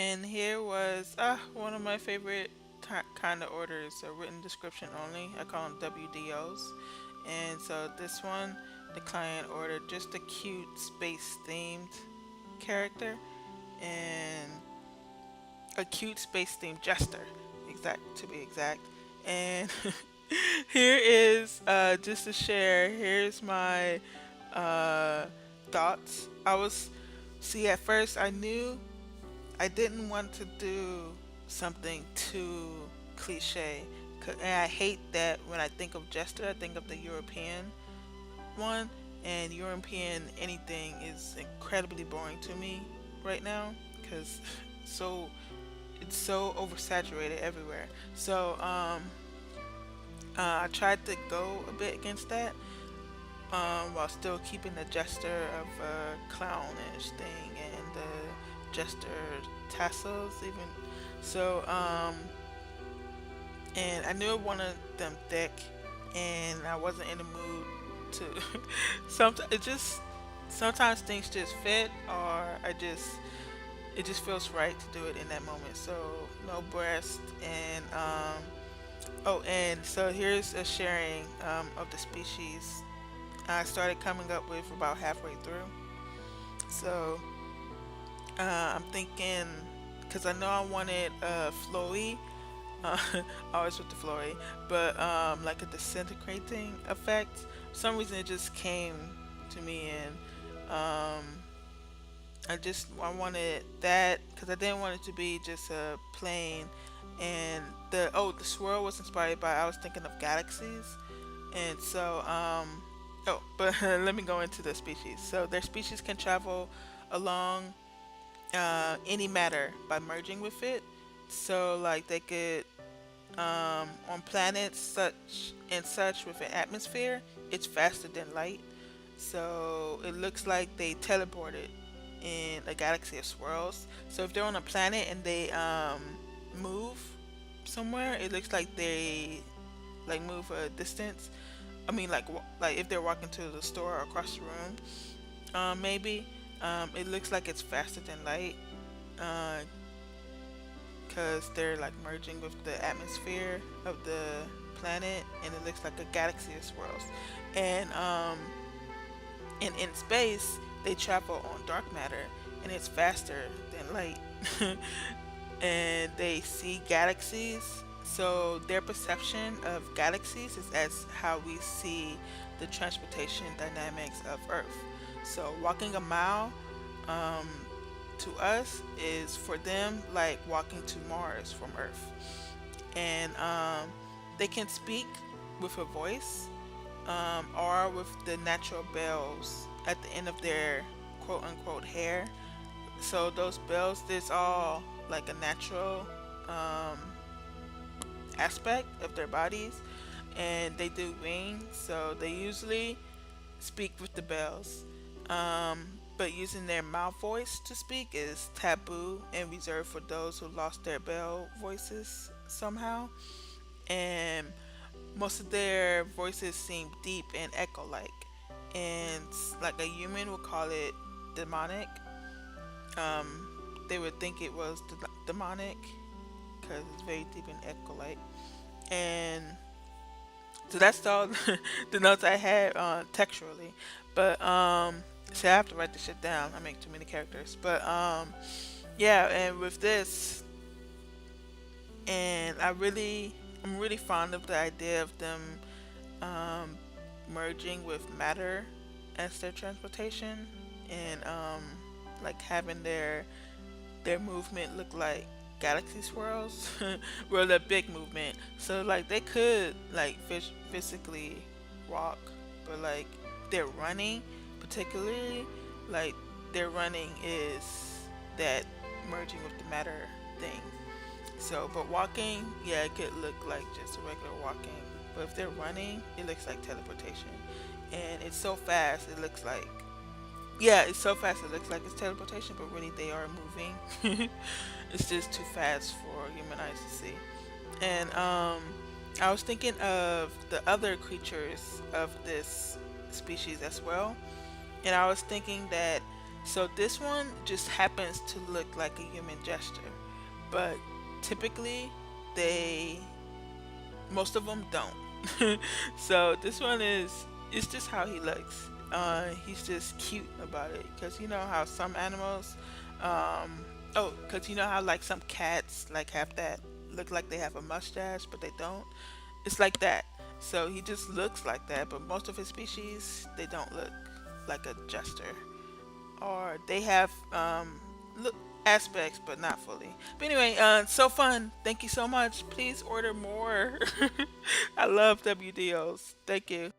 And here was one of my favorite kind of orders, a written description only. I call them WDOs. And so this one, the client ordered just a cute space themed character and a cute space themed jester, exact to be exact. And here is just to share. Here's my uh, thoughts. I was see at first I knew I didn't want to do something too cliche, and I hate that when I think of jester, I think of the European one, and European anything is incredibly boring to me right now because so it's so oversaturated everywhere. So I tried to go a bit against that, while still keeping the jester of a clownish thing and the jester tassels even. So and I knew I wanted them thick, and I wasn't in the mood to. Sometimes it just sometimes things just fit, or it just feels right to do it in that moment. So no breast and oh, and so here's a sharing of the species I started coming up with about halfway through. So I'm thinking, because I know I wanted flowy, uh, always with the flowy, but like a disintegrating effect. For some reason, it just came to me, and I wanted that because I didn't want it to be just a plain. And the swirl was inspired by I was thinking of galaxies, and so oh, but let me go into the species. So their species can travel along any matter by merging with it. So like they could on planets such with an atmosphere, it's faster than light. So it looks like they teleported in a galaxy of swirls. So if they're on a planet and they move somewhere, it looks like they like move a distance. I mean, like if they're walking to the store or across the room, maybe it looks like it's faster than light, because they're like merging with the atmosphere of the planet, and it looks like a galaxy of swirls. And in space, they travel on dark matter, and it's faster than light. And they see galaxies. So their perception of galaxies is as how we see the transportation dynamics of Earth. So walking a mile, um, to us is for them like walking to Mars from Earth. And they can speak with a voice, or with the natural bells at the end of their quote unquote hair. So those bells, there's all like a natural um, aspect of their bodies, and they do wings, so they usually speak with the bells. But using their mouth voice to speak is taboo and reserved for those who lost their bell voices somehow. And most of their voices seem deep and echo like. And like a human would call it demonic. Um, they would think it was demonic because it's very deep and echo like. And so that's all the notes I had textually. But see, I have to write this shit down. I make too many characters. But yeah, and with this, and I'm really fond of the idea of them um, merging with matter as their transportation, and like having their movement look like galaxy swirls, well, the big movement. So like they could like physically walk, but like they're running, particularly like their running is that merging with the matter thing. So, but walking, yeah, it could look like just a regular walking. But if they're running, it looks like teleportation, and it's so fast. It looks like yeah, it's so fast it looks like it's teleportation, but really they are moving. It's just too fast for human eyes to see. And I was thinking of the other creatures of this species as well, and I was thinking that So this one just happens to look like a human gesture, but typically they most of them don't. So this one is it's just how he looks. He's just cute about it because you know how some animals, oh, because you know how like some cats like have that look like they have a mustache but they don't. It's like that. So he just looks like that, but most of his species they don't look like a jester, or they have look aspects but not fully. But anyway, so fun. Thank you so much. Please order more. I love WDOs. Thank you.